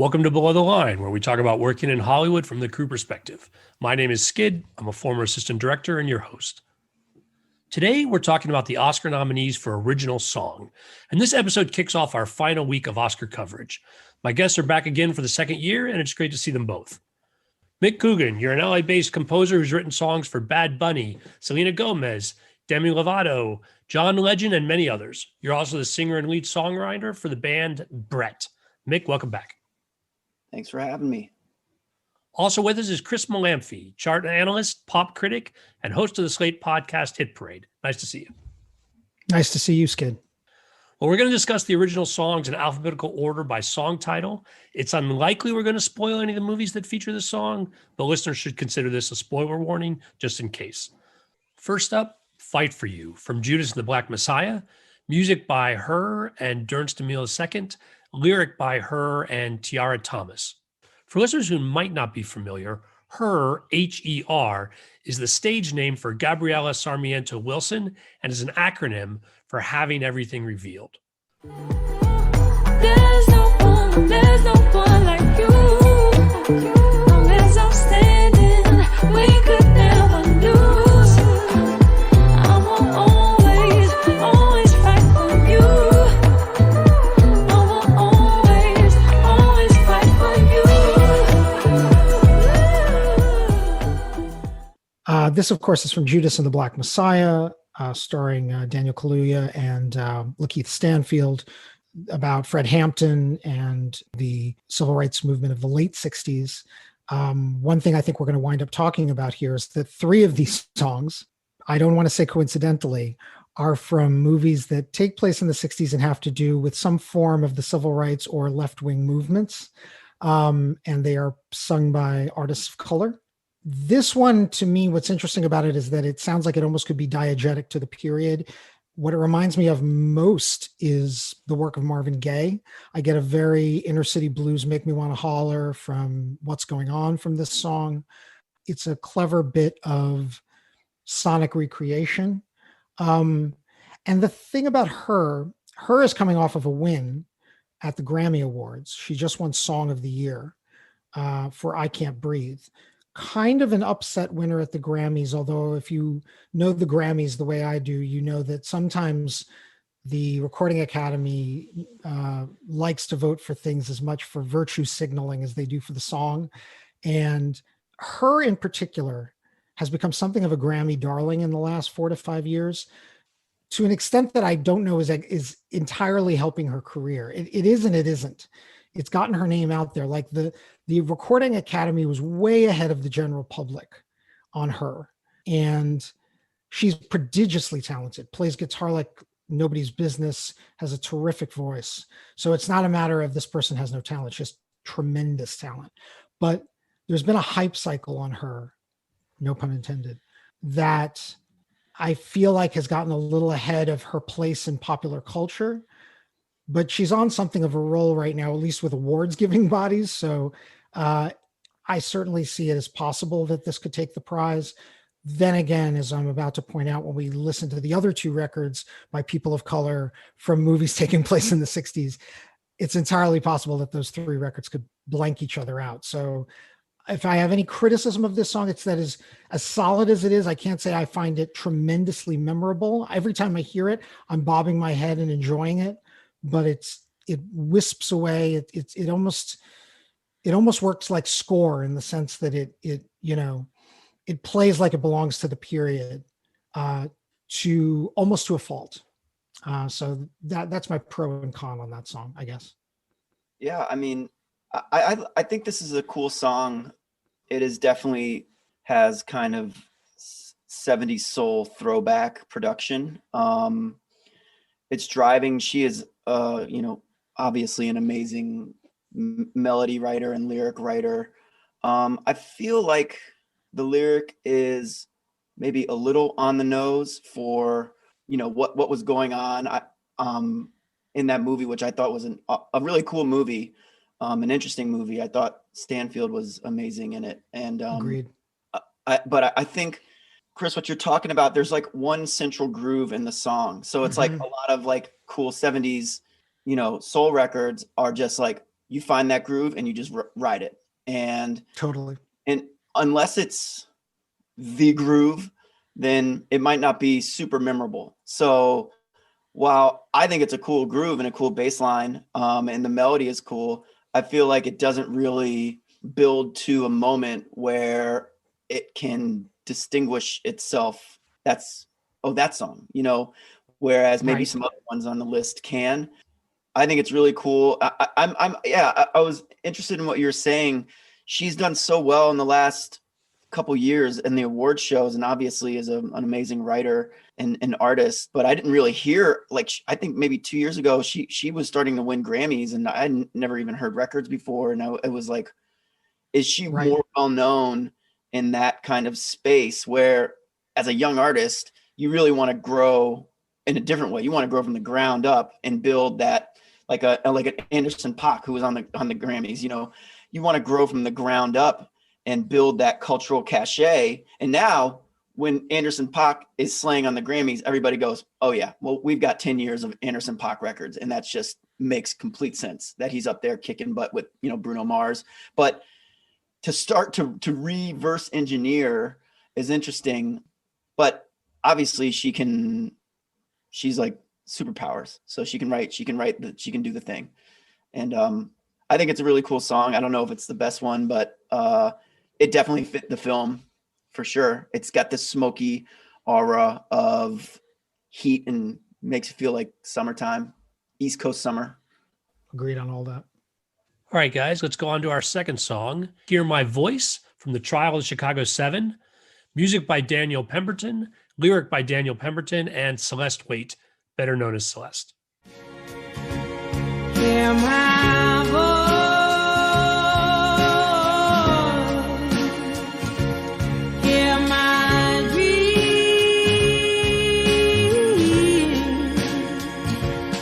Welcome to Below the Line, where we talk about working in Hollywood from the crew perspective. My name is Skid. I'm a former assistant director and your host. Today, we're talking about the Oscar nominees for Original Song, and this episode kicks off our final week of Oscar coverage. My guests are back again for the second year, and it's great to see them both. Mick Coogan, you're an LA-based composer who's written songs for Bad Bunny, Selena Gomez, Demi Lovato, John Legend, and many others. You're also the singer and lead songwriter for the band Brett. Mick, welcome back. Thanks for having me. Also with us is Chris Molanphy, chart analyst, pop critic, and host of the Slate podcast Hit Parade. Nice to see you. Nice to see you, Skid. Well, we're going to discuss the original songs in alphabetical order by song title. It's unlikely we're going to spoil any of the movies that feature the song, but listeners should consider this a spoiler warning just in case. First up, Fight for You from Judas and the Black Messiah, music by Her and Ernst Emil II, lyric by Her and Tiara Thomas. For listeners who might not be familiar, Her, H-E-R, is the stage name for Gabriela Sarmiento Wilson and is an acronym for Having Everything Revealed. There's no one like you. Long as I'm standing, we could never lose. I will always fight for you. I will always fight for you. This, of course, is from Judas and the Black Messiah, starring Daniel Kaluuya and Lakeith Stanfield, about Fred Hampton and the civil rights movement of the late 60s. One thing I think we're going to wind up talking about here is that three of these songs, I don't want to say coincidentally, are from movies that take place in the 60s and have to do with some form of the civil rights or left-wing movements. And they are sung by artists of color. This one, to me, what's interesting about it is that it sounds like it almost could be diegetic to the period. What it reminds me of most is the work of Marvin Gaye. I get a very inner city blues, make me want to holler from What's Going On from this song. It's a clever bit of sonic recreation. And the thing about Her is coming off of a win at the Grammy Awards. She just won Song of the Year for I Can't Breathe. Kind of an upset winner at the Grammys, although if you know the Grammys the way I do, you know that sometimes the Recording Academy likes to vote for things as much for virtue signaling as they do for the song. And Her in particular has become something of a Grammy darling in the last 4 to 5 years, to an extent that I don't know is entirely helping her career. It is and it isn't. It's gotten her name out there. Like the Recording Academy was way ahead of the general public on Her. And she's prodigiously talented, plays guitar like nobody's business, has a terrific voice. So it's not a matter of this person has no talent, just tremendous talent. But there's been a hype cycle on Her, no pun intended, that I feel like has gotten a little ahead of her place in popular culture. But she's on something of a roll right now, at least with awards giving bodies. So I certainly see it as possible that this could take the prize. Then again, as I'm about to point out, when we listen to the other two records by people of color from movies taking place in the 60s, it's entirely possible that those three records could blank each other out. So if I have any criticism of this song, it's that as solid as it is, I can't say I find it tremendously memorable. Every time I hear it, I'm bobbing my head and enjoying it. But it wisps away. It almost works like score in the sense that it plays like it belongs to the period, to almost to a fault. So that's my pro and con on that song, I guess. Yeah, I mean, I think this is a cool song. It is definitely has kind of 70s soul throwback production. It's driving. She is, obviously an amazing melody writer and lyric writer. I feel like the lyric is maybe a little on the nose for, what was going on in that movie, which I thought was a really cool movie, an interesting movie. I thought Stanfield was amazing in it. And Agreed. But I think, Chris, what you're talking about, there's like one central groove in the song. So it's like a lot of like cool 70s, soul records are just like, you find that groove and you just ride it. And Totally. unless it's the groove, then it might not be super memorable. So while I think it's a cool groove and a cool bass line, and the melody is cool, I feel like it doesn't really build to a moment where it can distinguish itself. That's, oh, that song, you know, whereas maybe Right. some other ones on the list can. I think it's really cool. I was interested in what you were saying. She's done so well in the last couple years in the award shows, and obviously is an amazing writer and an artist. But I didn't really hear, like, I think maybe 2 years ago she was starting to win Grammys, and I had never even heard records before. And it was like, is she Right. more well known in that kind of space where, as a young artist, you really want to grow in a different way? You want to grow from the ground up and build that, like an Anderson .Paak who was on the Grammys. You know, you want to grow from the ground up and build that cultural cachet. And now when Anderson .Paak is slaying on the Grammys, everybody goes, oh yeah, well, we've got 10 years of Anderson .Paak records. And that just makes complete sense that he's up there kicking butt with, you know, Bruno Mars. But to start to reverse engineer is interesting, but obviously she's like superpowers. So she can do the thing. And I think it's a really cool song. I don't know if it's the best one, but it definitely fit the film for sure. It's got this smoky aura of heat and makes it feel like summertime, East Coast summer. Agreed on all that. All right, guys, let's go on to our second song. Hear My Voice from The Trial of the Chicago 7. Music by Daniel Pemberton, lyric by Daniel Pemberton, and Celeste Waite, better known as Celeste. Hear my voice, hear my dreams.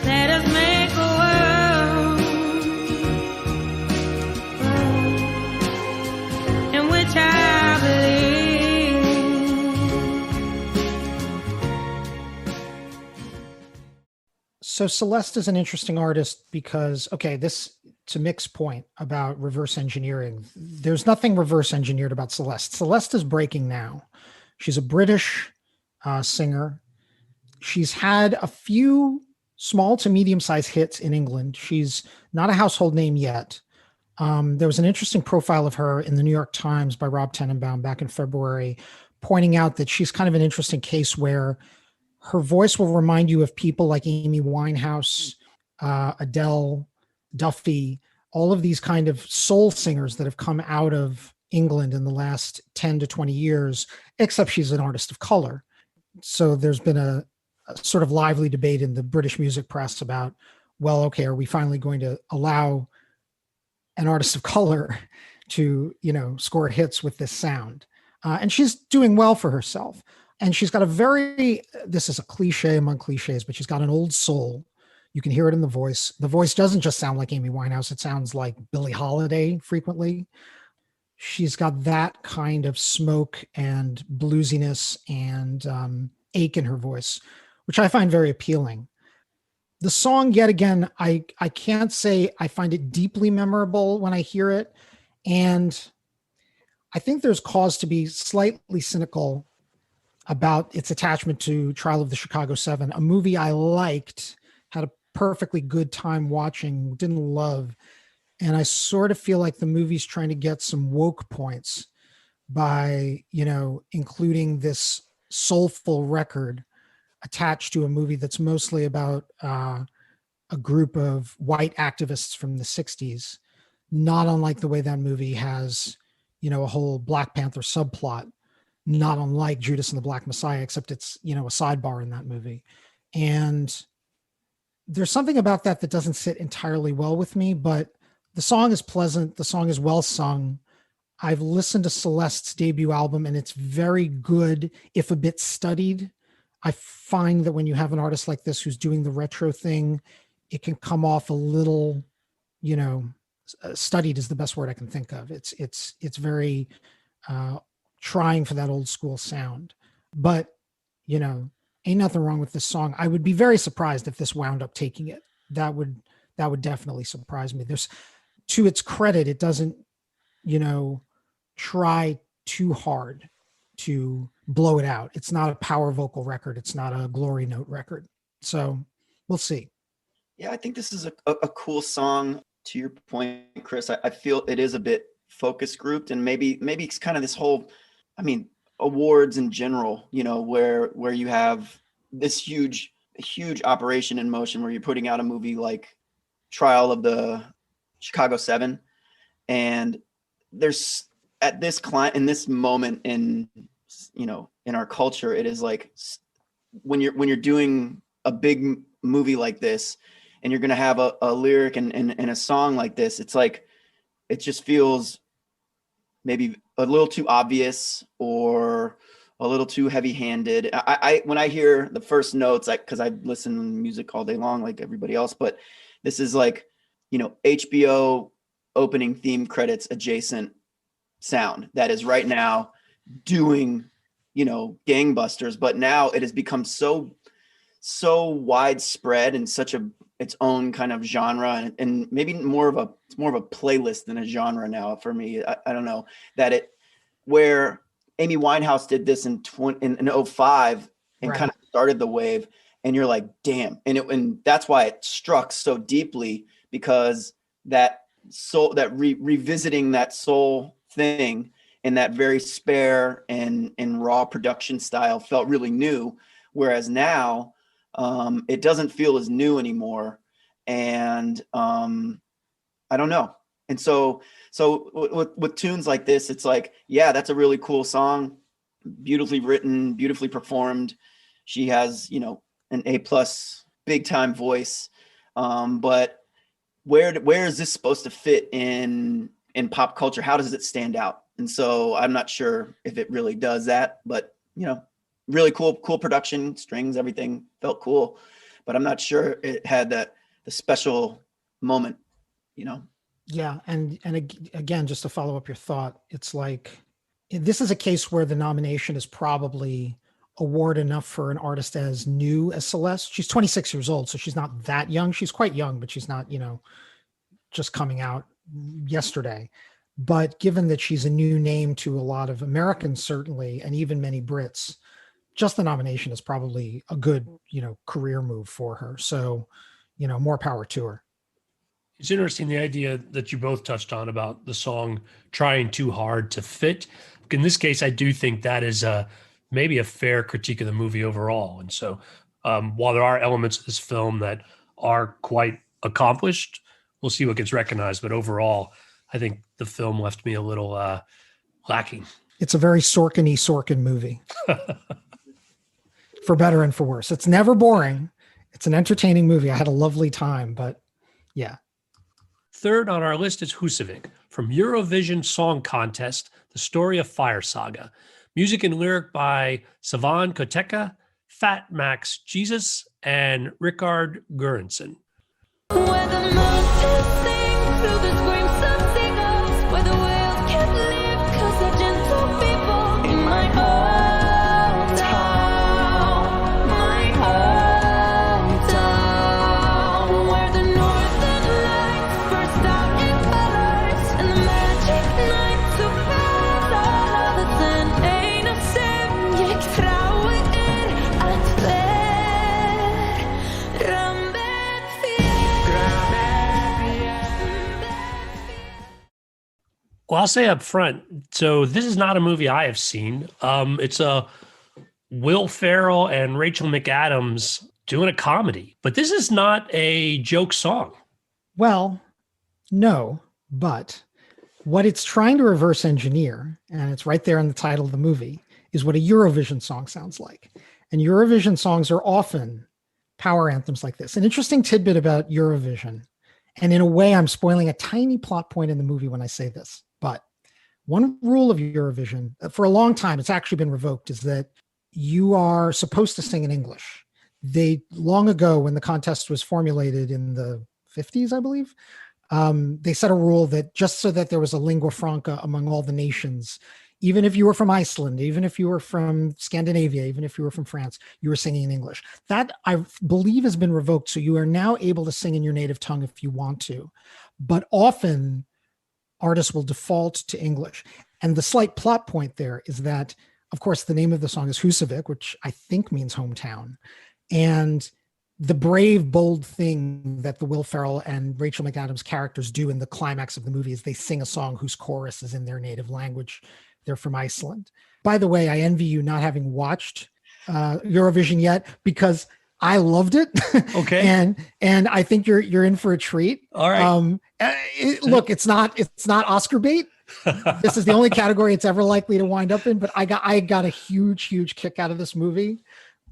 Let us make a world in which I believe. So Celeste is an interesting artist because, okay, this, to Mick's point about reverse engineering, there's nothing reverse engineered about Celeste. Celeste is breaking now. She's a British singer. She's had a few small to medium-sized hits in England. She's not a household name yet. There was an interesting profile of her in the New York Times by Rob Tenenbaum back in February, pointing out that she's kind of an interesting case where her voice will remind you of people like Amy Winehouse, Adele, Duffy, all of these kind of soul singers that have come out of England in the last 10 to 20 years, except she's an artist of color. So there's been a sort of lively debate in the British music press about, well, okay, are we finally going to allow an artist of color to, you know, score hits with this sound? And she's doing well for herself. And she's got this is a cliche among cliches, but she's got an old soul. You can hear it in the voice. The voice doesn't just sound like Amy Winehouse. It sounds like Billie Holiday frequently. She's got that kind of smoke and bluesiness and ache in her voice, which I find very appealing. The song, yet again, I can't say I find it deeply memorable when I hear it. And I think there's cause to be slightly cynical about its attachment to Trial of the Chicago 7, a movie I liked, had a perfectly good time watching, didn't love. And I sort of feel like the movie's trying to get some woke points by, you know, including this soulful record attached to a movie that's mostly about a group of white activists from the 60s, not unlike the way that movie has, you know, a whole Black Panther subplot, not unlike Judas and the Black Messiah, except it's, you know, a sidebar in that movie. And there's something about that doesn't sit entirely well with me, but the song is pleasant. The song is well sung. I've listened to Celeste's debut album and it's very good, if a bit studied. I find that when you have an artist like this who's doing the retro thing, it can come off a little, you know, studied is the best word I can think of. It's very trying for that old school sound, but, you know, ain't nothing wrong with this song. I would be very surprised if this wound up taking it. That would definitely surprise me. to its credit, it doesn't, try too hard to blow it out. It's not a power vocal record. It's not a glory note record. So we'll see. Yeah, I think this is a cool song. To your point, Chris, I feel it is a bit focus grouped, and maybe it's kind of this whole, awards in general, where you have this huge operation in motion where you're putting out a movie like Trial of the Chicago 7, and there's at this in this moment in our culture, it is like when you're doing a big movie like this and you're going to have a lyric and a song like this, it's like, it just feels maybe a little too obvious or a little too heavy-handed. When I hear the first notes, because I listen to music all day long like everybody else, but this is like, HBO opening theme credits adjacent sound that is right now doing, gangbusters, but now it has become so widespread and such its own kind of genre, and maybe it's more of a playlist than a genre now for me. I don't know that where Amy Winehouse did this in 2005 and Right. kind of started the wave, and you're like, damn. And that's why it struck so deeply, because revisiting that soul thing in that very spare and raw production style felt really new. Whereas now, it doesn't feel as new anymore. And I don't know. And so with tunes like this, it's like, yeah, that's a really cool song, beautifully written, beautifully performed. She has, an A+ big time voice. But where is this supposed to fit in pop culture? How does it stand out? And so I'm not sure if it really does that, but really cool production, strings, everything felt cool, but I'm not sure it had the special moment, Yeah. And again, just to follow up your thought, it's like, this is a case where the nomination is probably award enough for an artist as new as Celeste. She's 26 years old, so she's not that young. She's quite young, but she's not, just coming out yesterday. But given that she's a new name to a lot of Americans, certainly, and even many Brits, just the nomination is probably a good, career move for her. So, more power to her. It's interesting, the idea that you both touched on about the song trying too hard to fit. In this case, I do think that is maybe a fair critique of the movie overall. And so while there are elements of this film that are quite accomplished, we'll see what gets recognized. But overall, I think the film left me a little lacking. It's a very Sorkin movie. For better and for worse. It's never boring. It's an entertaining movie. I had a lovely time, but yeah. Third on our list is Hussevik from Eurovision Song Contest, The Story of Fire Saga. Music and lyric by Savan Koteka, Fat Max Jesus, and Rikard Göransson. Where the mountains sing through the screams of seagulls, where the whales can't live 'cause they're gentle people. In my hometown, where the northern lights burst out in colors, and the magic night surpasses all others, and ain't no sin, jag traue att Rambet Well, I'll say up front, so this is not a movie I have seen. It's a Will Ferrell and Rachel McAdams doing a comedy, but this is not a joke song. Well, no, but what it's trying to reverse engineer, and it's right there in the title of the movie, is what a Eurovision song sounds like. And Eurovision songs are often power anthems like this. An interesting tidbit about Eurovision, and in a way, I'm spoiling a tiny plot point in the movie when I say this, but one rule of Eurovision, for a long time, it's actually been revoked, is that you are supposed to sing in English. They, long ago, when the contest was formulated in the 50s, I believe, they set a rule that just so that there was a lingua franca among all the nations, even if you were from Iceland, even if you were from Scandinavia, even if you were from France, you were singing in English. That, I believe, has been revoked. So you are now able to sing in your native tongue if you want to. but often artists will default to English. And the slight plot point there is that, of course, the name of the song is Hussevik, which I think means hometown. And the brave, bold thing that the Will Ferrell and Rachel McAdams characters do in the climax of the movie is they sing a song whose chorus is in their native language. They're from Iceland. By the way, I envy you not having watched Eurovision yet, because I loved it. Okay. and I think you're in for a treat. All right. Look, it's not Oscar bait. This is the only category it's ever likely to wind up in, but I got a huge kick out of this movie.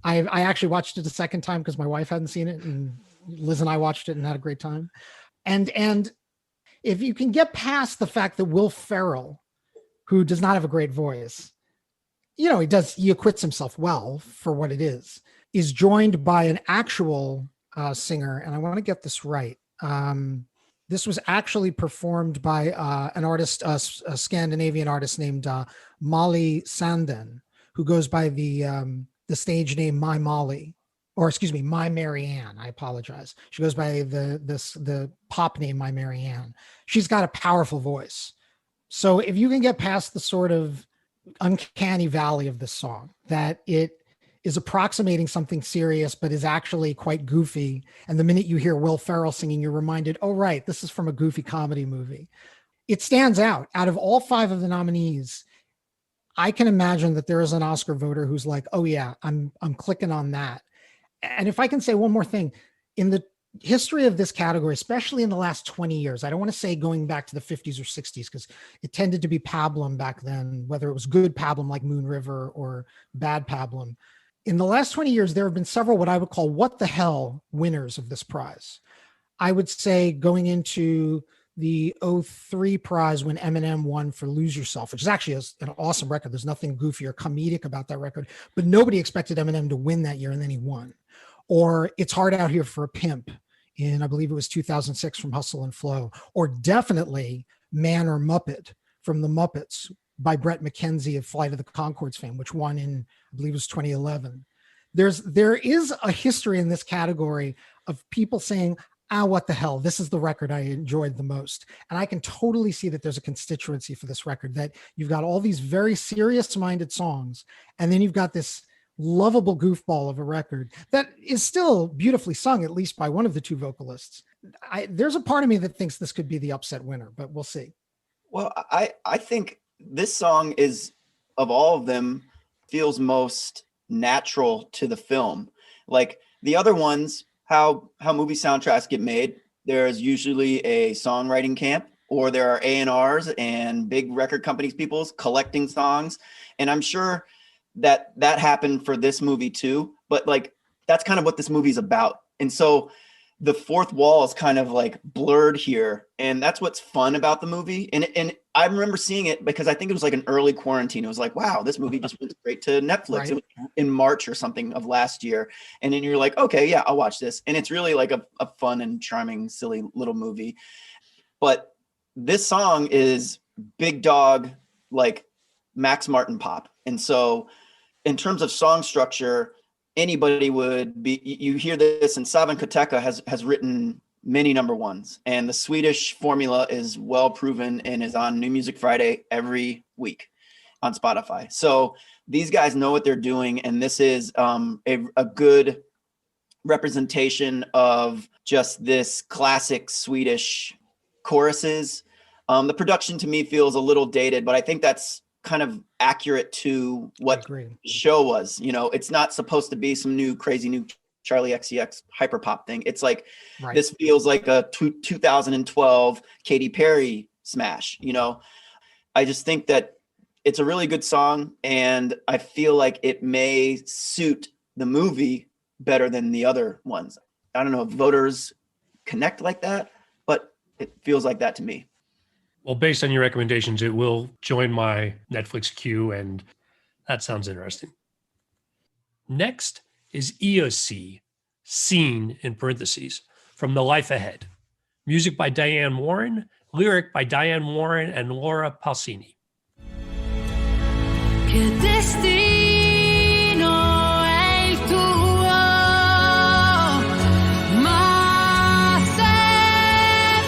I actually watched it a second time because my wife hadn't seen it, and Liz and I watched it and had a great time. And if you can get past the fact that Will Ferrell, who does not have a great voice, he acquits himself well for what it is joined by an actual singer. And I want to get this right. This was actually performed by an artist, a Scandinavian artist named Molly Sandén, who goes by the stage name My Molly, or excuse me, My Marianne. I apologize. She goes by the pop name My Marianne. She's got a powerful voice. So if you can get past the sort of uncanny valley of this song, that it is approximating something serious, but is actually quite goofy. And the minute you hear Will Ferrell singing, you're reminded, oh, right, this is from a goofy comedy movie. It stands out. Out of all 5 of the nominees, I can imagine that there is an Oscar voter who's like, oh yeah, I'm clicking on that. And if I can say one more thing, in the history of this category, especially in the last 20 years, I don't want to say going back to the 50s or 60s, because it tended to be pablum back then, whether it was good pablum like Moon River or bad pablum. In the last 20 years, there have been several what I would call what the hell winners of this prize. I would say going into the 2003 prize when Eminem won for Lose Yourself, which is actually an awesome record. There's nothing goofy or comedic about that record, but nobody expected Eminem to win that year, and then he won. Or It's Hard Out Here for a Pimp in, I believe it was 2006 from Hustle and Flow. Or definitely Man or Muppet from The Muppets by Brett McKenzie of Flight of the Conchords fame, which won in, I believe it was 2011. There is a history in this category of people saying, what the hell, this is the record I enjoyed the most. And I can totally see that there's a constituency for this record, that you've got all these very serious-minded songs, and then you've got this lovable goofball of a record that is still beautifully sung, at least by one of the 2 vocalists. There's a part of me that thinks this could be the upset winner, but we'll see. Well, I think this song is, of all of them, feels most natural to the film. Like the other ones, how movie soundtracks get made, there's usually a songwriting camp, or there are A&Rs and big record companies, people's collecting songs. And I'm sure that happened for this movie too, but like, that's kind of what this movie's about. And so the fourth wall is kind of like blurred here. And that's what's fun about the movie. And I remember seeing it because I think it was like an early quarantine. It was like, wow, this movie just went straight to Netflix. Right. It was in March or something of last year. And then you're like, okay, yeah, I'll watch this. And it's really like a fun and charming, silly little movie. But this song is big dog, like Max Martin pop. And so in terms of song structure, anybody would be, you hear this, and Savan Koteka has written many number ones, and the Swedish formula is well proven and is on New Music Friday every week on Spotify. So these guys know what they're doing, and this is a good representation of just this classic Swedish choruses. The production to me feels a little dated, but I think that's kind of accurate to what the show was. You know, it's not supposed to be some crazy new Charlie XCX hyperpop thing. It's like, right. This feels like a 2012 Katy Perry smash. You know, I just think that it's a really good song, and I feel like it may suit the movie better than the other ones. I don't know if voters connect like that, but it feels like that to me. Well, based on your recommendations, it will join my Netflix queue, and that sounds interesting. Next is EOC, Scene in parentheses, from The Life Ahead. Music by Diane Warren, lyric by Diane Warren and Laura Pausini. Che destino è il tuo, ma se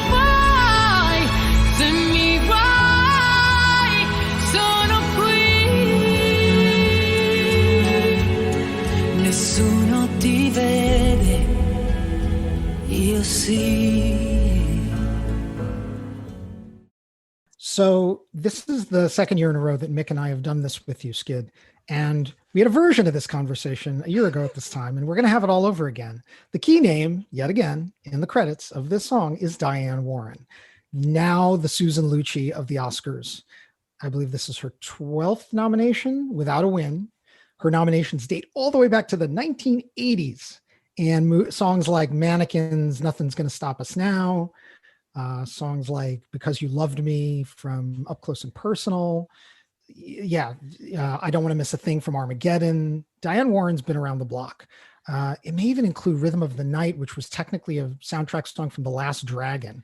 So this is the second year in a row that Mick and I have done this with you, Skid. And we had a version of this conversation a year ago at this time, and we're going to have it all over again. The key name, yet again, in the credits of this song is Diane Warren, now the Susan Lucci of the Oscars. I believe this is her 12th nomination without a win. Her nominations date all the way back to the 1980s. And songs like Mannequins, Nothing's Gonna Stop Us Now, songs like Because You Loved Me from Up Close and Personal. I Don't Want to Miss a Thing from Armageddon. Diane Warren's been around the block. It may even include Rhythm of the Night, which was technically a soundtrack song from The Last Dragon.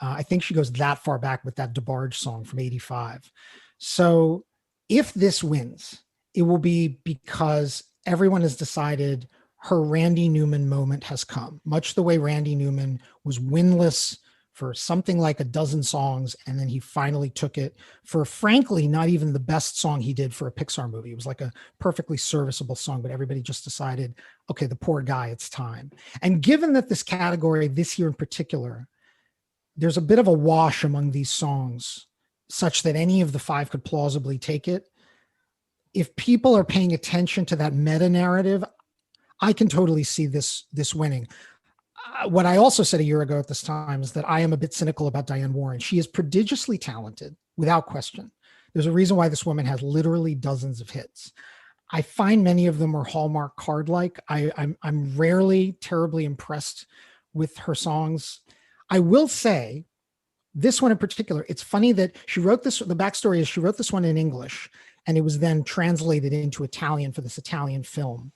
I think she goes that far back with that DeBarge song from 85. So if this wins, it will be because everyone has decided her Randy Newman moment has come, much the way Randy Newman was winless for something like a dozen songs, and then he finally took it for, frankly, not even the best song he did for a Pixar movie. It was like a perfectly serviceable song, but everybody just decided, okay, the poor guy, it's time. And given that this category this year in particular, there's a bit of a wash among these songs such that any of the five could plausibly take it. If people are paying attention to that meta narrative, I can totally see this winning. What I also said a year ago at this time is that I am a bit cynical about Diane Warren. She is prodigiously talented, without question. There's a reason why this woman has literally dozens of hits. I find many of them are Hallmark card-like. I'm rarely terribly impressed with her songs. I will say, this one in particular, it's funny that she wrote this, the backstory is she wrote this one in English, and it was then translated into Italian for this Italian film.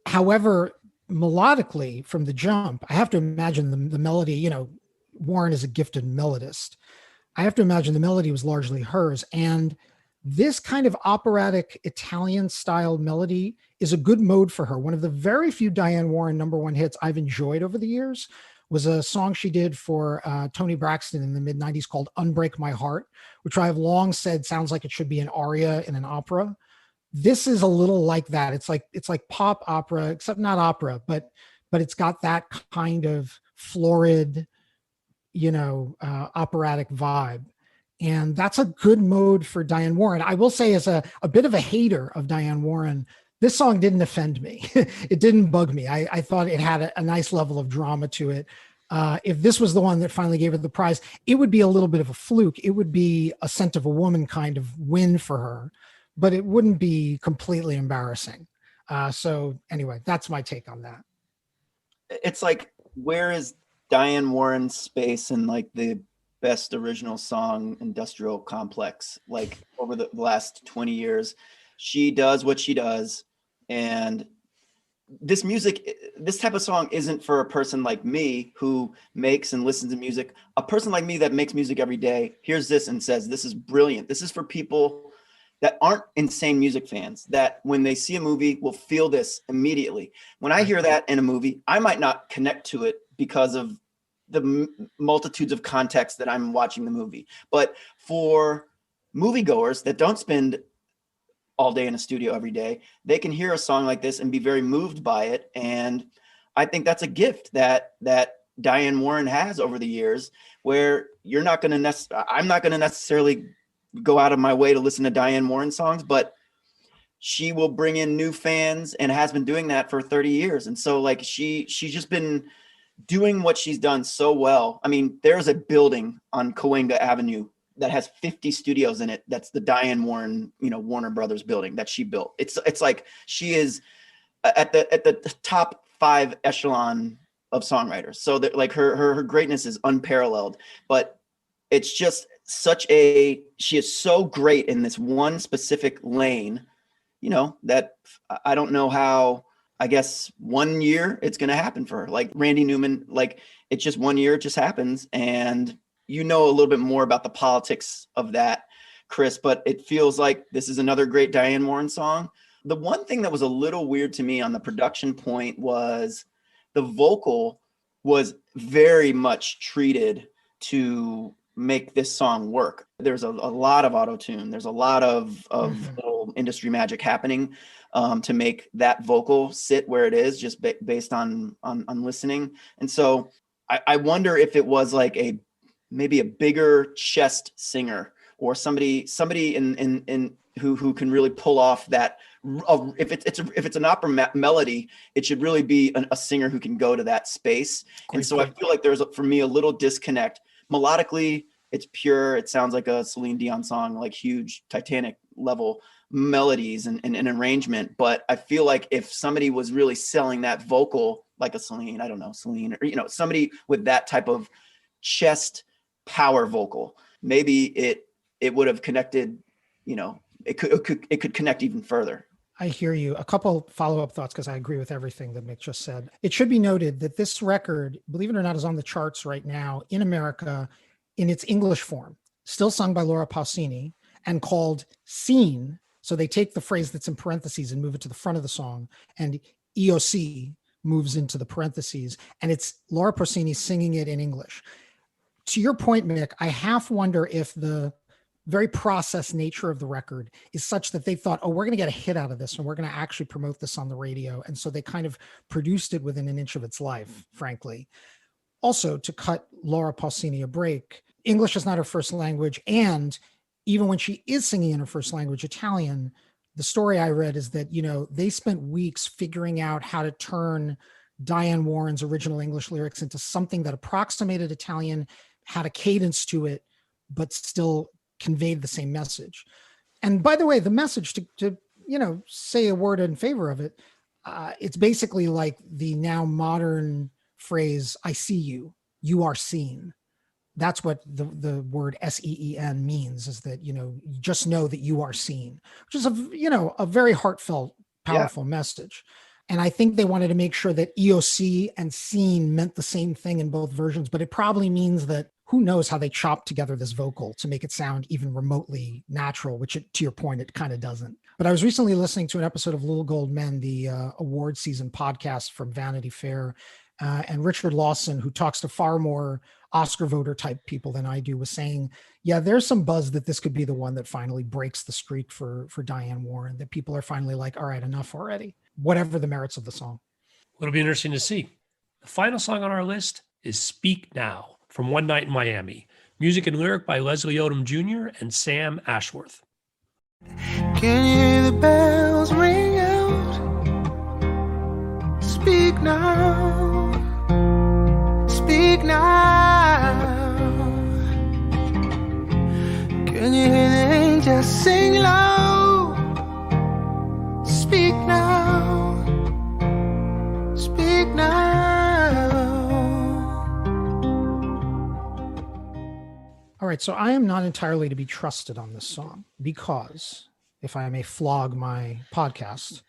However, melodically from the jump, I have to imagine the melody, Warren is a gifted melodist. I have to imagine the melody was largely hers. And this kind of operatic Italian style melody is a good mode for her. One of the very few Diane Warren #1 hits I've enjoyed over the years was a song she did for Toni Braxton in the mid-90s called Unbreak My Heart, which I have long said sounds like it should be an aria in an opera. This is a little like that. It's like pop opera, except not opera, but it's got that kind of florid, operatic vibe. And that's a good mode for Diane Warren. I will say, as a bit of a hater of Diane Warren, this song didn't offend me. It didn't bug me. I thought it had a nice level of drama to it. If this was the one that finally gave her the prize, it would be a little bit of a fluke. It would be a Scent of a Woman kind of win for her, but it wouldn't be completely embarrassing. So anyway, that's my take on that. It's like, where is Diane Warren's space in like the best original song industrial complex? Like over the last 20 years, she does what she does. And this music, this type of song isn't for a person like me who makes and listens to music. A person like me that makes music every day hears this and says, this is brilliant. This is for people that aren't insane music fans, that when they see a movie will feel this immediately. When I hear that in a movie, I might not connect to it because of the multitudes of context that I'm watching the movie. But for moviegoers that don't spend all day in a studio every day, they can hear a song like this and be very moved by it. And I think that's a gift that Diane Warren has over the years, where I'm not going to necessarily go out of my way to listen to Diane Warren songs, but she will bring in new fans and has been doing that for 30 years. And so like she's just been doing what she's done so well. I mean, there's a building on Cahuenga Avenue that has 50 studios in it. That's the Diane Warren, Warner Brothers building that she built. It's like she is at the top 5 echelon of songwriters. So that like her greatness is unparalleled, but it's just she is so great in this one specific lane, that I don't know how, I guess 1 year it's going to happen for her. Like Randy Newman, like it's just 1 year, it just happens. And a little bit more about the politics of that, Chris, but it feels like this is another great Diane Warren song. The one thing that was a little weird to me on the production point was the vocal was very much treated to make this song work. There's a lot of auto-tune. There's a lot of little industry magic happening to make that vocal sit where it is, just based on listening. And so I wonder if it was like maybe a bigger chest singer or somebody in who can really pull off that. If it's an opera melody, it should really be a singer who can go to that space. Great and so point. I feel like there's for me a little disconnect. Melodically, it's pure. It sounds like a Celine Dion song, like huge Titanic level melodies and arrangement. But I feel like if somebody was really selling that vocal, like a Celine, I don't know, Celine, or somebody with that type of chest power vocal, maybe it would have connected. It could connect even further. I hear you. A couple follow-up thoughts, because I agree with everything that Mick just said. It should be noted that this record, believe it or not, is on the charts right now in America in its English form, still sung by Laura Pausini and called Scene. So they take the phrase that's in parentheses and move it to the front of the song, and EOC moves into the parentheses, and it's Laura Pausini singing it in English. To your point, Mick, I half wonder if the very processed nature of the record is such that they thought, oh, we're going to get a hit out of this and we're going to actually promote this on the radio. And so they kind of produced it within an inch of its life, frankly. Also, to cut Laura Pausini a break, English is not her first language. And even when she is singing in her first language, Italian, the story I read is that, they spent weeks figuring out how to turn Diane Warren's original English lyrics into something that approximated Italian, had a cadence to it, but still conveyed the same message. And by the way, the message, to say a word in favor of it, it's basically like the now modern phrase, I see you, you are seen. That's what the word SEEN means, is that, you just know that you are seen, which is a very heartfelt, powerful message. And I think they wanted to make sure that EOC and seen meant the same thing in both versions, but it probably means that who knows how they chopped together this vocal to make it sound even remotely natural, which to your point, it kind of doesn't. But I was recently listening to an episode of Little Gold Men, the award season podcast from Vanity Fair, and Richard Lawson, who talks to far more Oscar voter type people than I do, was saying, yeah, there's some buzz that this could be the one that finally breaks the streak for Diane Warren, that people are finally like, all right, enough already, whatever the merits of the song. It'll be interesting to see. The final song on our list is Speak Now from One Night in Miami. Music and lyric by Leslie Odom Jr. and Sam Ashworth. Can you hear the bells ring out? Speak now. Speak now. Can you hear the angels sing low? Speak now. Speak now. All right, so I am not entirely to be trusted on this song because, if I may flog my podcast,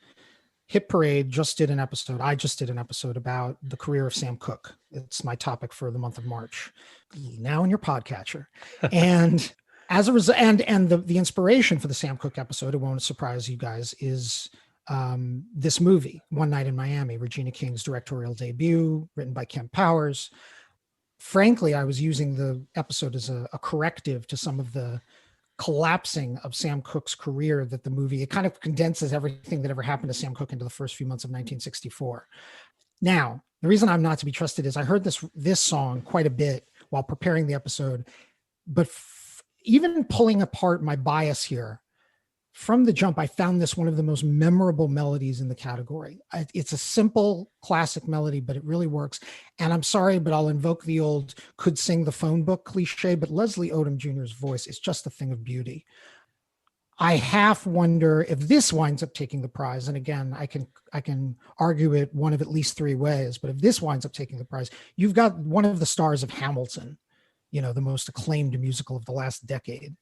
Hit Parade just did an episode. I just did an episode about the career of Sam Cooke. It's my topic for the month of March. Now in your podcatcher. And as a result, and the inspiration for the Sam Cooke episode, it won't surprise you guys, is this movie, One Night in Miami, Regina King's directorial debut, written by Kemp Powers. Frankly, I was using the episode as a corrective to some of the collapsing of Sam Cooke's career that the movie, it kind of condenses everything that ever happened to Sam Cooke into the first few months of 1964. Now, the reason I'm not to be trusted is I heard this song quite a bit while preparing the episode, but even pulling apart my bias here, from the jump, I found this one of the most memorable melodies in the category. It's a simple classic melody, but it really works. And I'm sorry, but I'll invoke the old could sing the phone book cliche, but Leslie Odom Jr.'s voice is just a thing of beauty. I half wonder if this winds up taking the prize. And again, I can argue it one of at least three ways, but if this winds up taking the prize, you've got one of the stars of Hamilton, the most acclaimed musical of the last decade,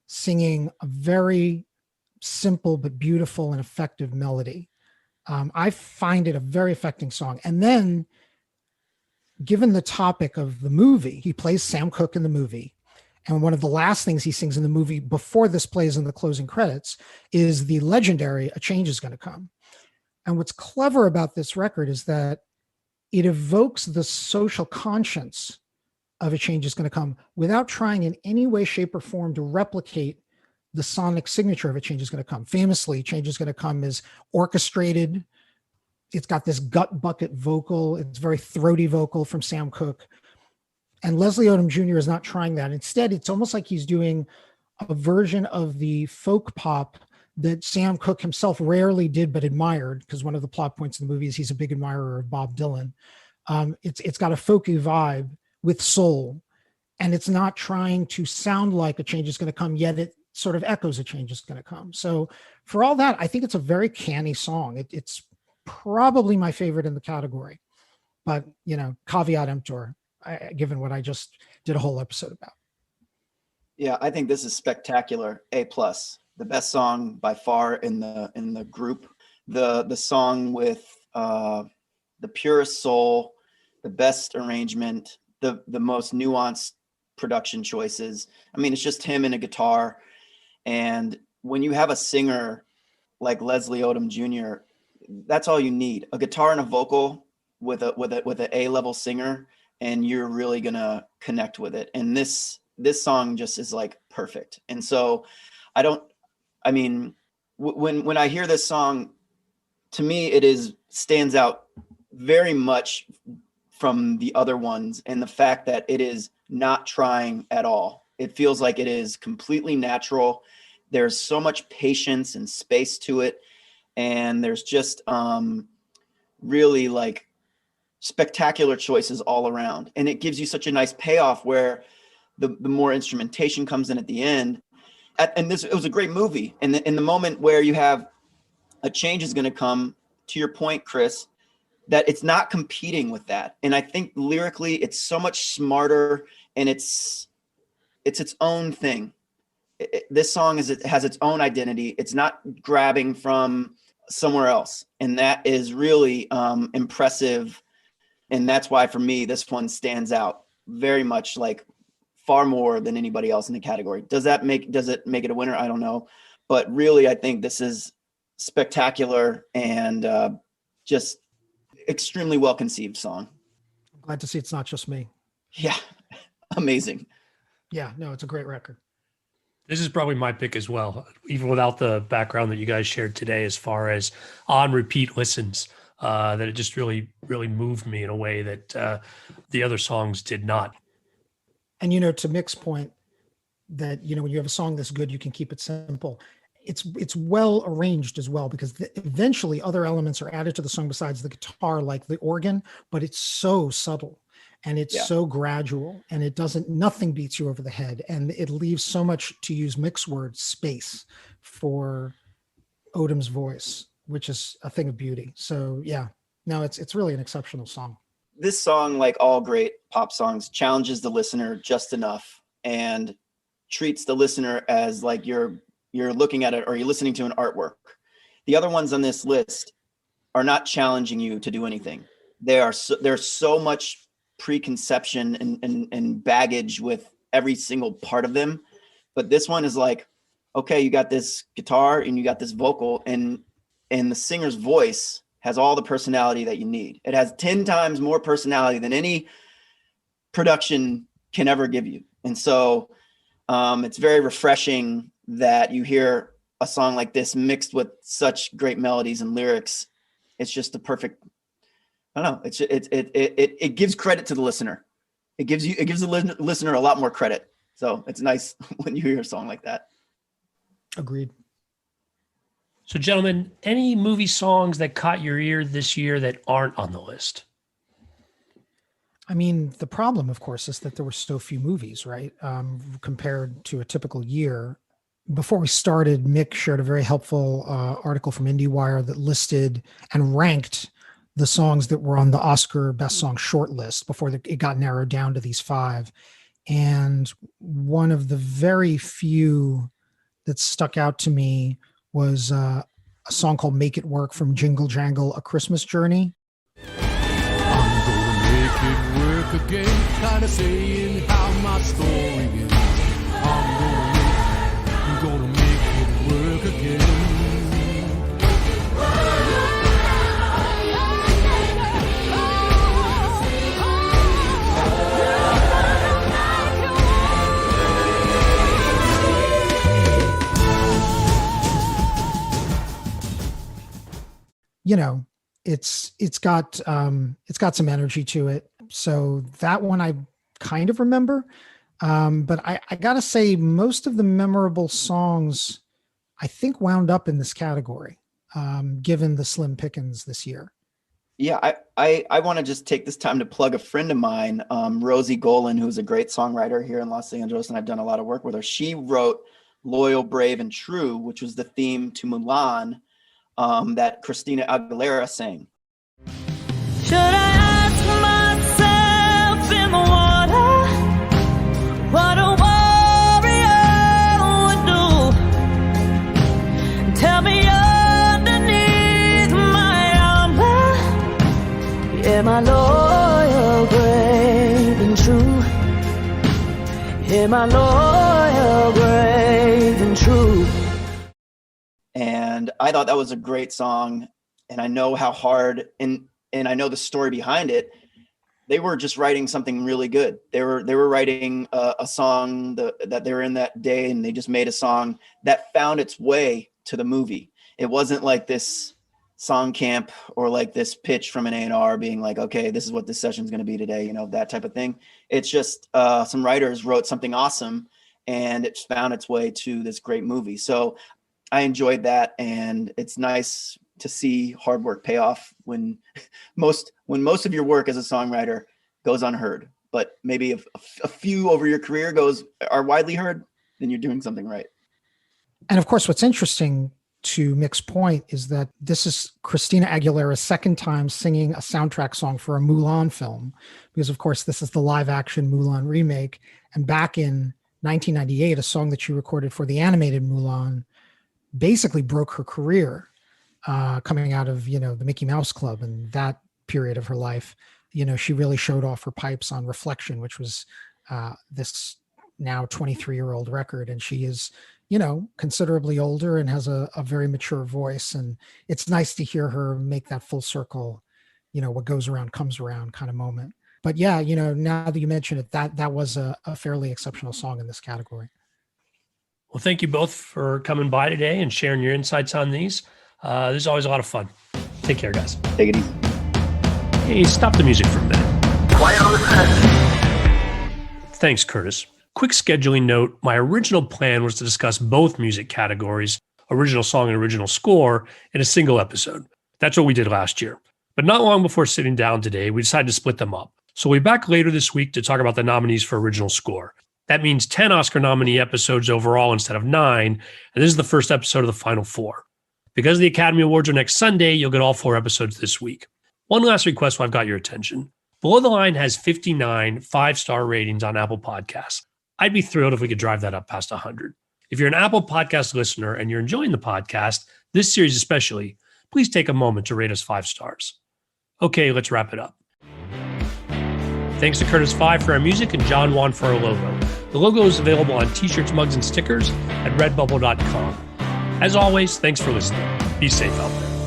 singing a very simple but beautiful and effective melody. I find it a very affecting song. And then, given the topic of the movie, he plays Sam Cooke in the movie. And one of the last things he sings in the movie before this plays in the closing credits is the legendary A Change Is Gonna Come. And what's clever about this record is that it evokes the social conscience of A Change Is Gonna Come without trying in any way, shape, or form to replicate the sonic signature of A Change Is Gonna Come. Famously, Change Is Gonna Come is orchestrated. It's got this gut bucket vocal. It's very throaty vocal from Sam Cooke. And Leslie Odom Jr. is not trying that. Instead, it's almost like he's doing a version of the folk pop that Sam Cooke himself rarely did but admired, because one of the plot points in the movie is he's a big admirer of Bob Dylan. It's got a folky vibe with soul, and it's not trying to sound like a change is going to come, yet it sort of echoes a change is going to come. So for all that, I think it's a very canny song. It's probably my favorite in the category, but caveat emptor, given what I just did a whole episode about. Yeah, I think this is spectacular. A+, the best song by far in the group. The song with the purest soul, the best arrangement, the most nuanced production choices. I mean, it's just him and a guitar. And when you have a singer like Leslie Odom Jr., that's all you need. A guitar and a vocal with an A-level singer, and you're really gonna connect with it. And this song just is like perfect. And so when I hear this song, to me, it stands out very much from the other ones, and the fact that it is not trying at all. It feels like it is completely natural. There's so much patience and space to it. And there's just really like spectacular choices all around. And it gives you such a nice payoff where the more instrumentation comes in at the end. It was a great movie. And in the moment where you have a change is going to come, to your point, Chris, that it's not competing with that. And I think lyrically it's so much smarter, and it's its own thing. This song has its own identity. It's not grabbing from somewhere else. And that is really impressive. And that's why, for me, this one stands out very much, like far more than anybody else in the category. Does it make it a winner? I don't know. But really, I think this is spectacular and just extremely well-conceived song. I'm glad to see it's not just me. Yeah. Amazing. Yeah, no, it's a great record. This is probably my pick as well, even without the background that you guys shared today, as far as on repeat listens, that it just really, really moved me in a way that the other songs did not. And, to Mick's point that, when you have a song this good, you can keep it simple. It's well arranged as well, because eventually other elements are added to the song besides the guitar, like the organ, but it's so subtle. And it's so gradual, and nothing beats you over the head. And it leaves so much, to use Mick's word, space for Odom's voice, which is a thing of beauty. So yeah, no, it's really an exceptional song. This song, like all great pop songs, challenges the listener just enough and treats the listener as like you're looking at it, or you're listening to an artwork. The other ones on this list are not challenging you to do anything. There's so much preconception and baggage with every single part of them, but this one is like, okay, you got this guitar and you got this vocal, and the singer's voice has all the personality that you need. It has 10 times more personality than any production can ever give you. And so it's very refreshing that you hear a song like this mixed with such great melodies and lyrics. It's just the perfect, I don't know. It gives credit to the listener. It gives the listener a lot more credit. So it's nice when you hear a song like that. Agreed. So, gentlemen, any movie songs that caught your ear this year that aren't on the list? I mean, the problem, of course, is that there were so few movies, right? Compared to a typical year. Before we started, Mick shared a very helpful article from IndieWire that listed and ranked the songs that were on the Oscar Best Song shortlist before it got narrowed down to these 5. And one of the very few that stuck out to me was a song called Make It Work from Jingle Jangle, A Christmas Journey. I'm gonna make it work again, kind of saying how my story ends. I'm gonna make it work again. It's got some energy to it. So that one I kind of remember. But I got to say, most of the memorable songs, I think, wound up in this category, given the slim pickings this year. Yeah, I want to just take this time to plug a friend of mine, Rosie Golan, who's a great songwriter here in Los Angeles, and I've done a lot of work with her. She wrote Loyal, Brave, and True, which was the theme to Mulan that Christina Aguilera sang. Should I ask myself in the water what a warrior would do? Tell me underneath my armor, am I loyal, brave, and true? Am I loyal, brave, and true? And I thought that was a great song, and I know how hard and I know the story behind it. They were just writing something really good. They were writing a song that they were in that day, and they just made a song that found its way to the movie. It wasn't like this song camp or like this pitch from an A&R being like, okay, this is what this session is going to be today, you know, that type of thing. It's just some writers wrote something awesome, and it's found its way to this great movie. So I enjoyed that, and it's nice to see hard work pay off when most of your work as a songwriter goes unheard, but maybe a few over your career are widely heard, then you're doing something right. And of course, what's interesting, to Mick's point, is that this is Christina Aguilera's second time singing a soundtrack song for a Mulan film, because of course this is the live action Mulan remake. And back in 1998, a song that she recorded for the animated Mulan basically broke her career, coming out of, the Mickey Mouse Club and that period of her life. She really showed off her pipes on Reflection, which was this now 23-year-old record. And she is, considerably older and has a very mature voice. And it's nice to hear her make that full circle, what goes around comes around kind of moment. But yeah, now that you mention it, that was a fairly exceptional song in this category. Well, thank you both for coming by today and sharing your insights on these. This is always a lot of fun. Take care, guys. Take it easy. Hey, stop the music for a minute. Quiet on the set. Thanks, Curtis. Quick scheduling note. My original plan was to discuss both music categories, original song and original score, in a single episode. That's what we did last year. But not long before sitting down today, we decided to split them up. So we'll be back later this week to talk about the nominees for original score. That means 10 Oscar nominee episodes overall instead of 9, and this is the first episode of the final 4. Because the Academy Awards are next Sunday, you'll get all 4 episodes this week. One last request while I've got your attention. Below the Line has 59 5-star ratings on Apple Podcasts. I'd be thrilled if we could drive that up past 100. If you're an Apple Podcast listener and you're enjoying the podcast, this series especially, please take a moment to rate us 5 stars. Okay, let's wrap it up. Thanks to Curtis Five for our music and John Wan for our logo. The logo is available on t-shirts, mugs, and stickers at redbubble.com. As always, thanks for listening. Be safe out there.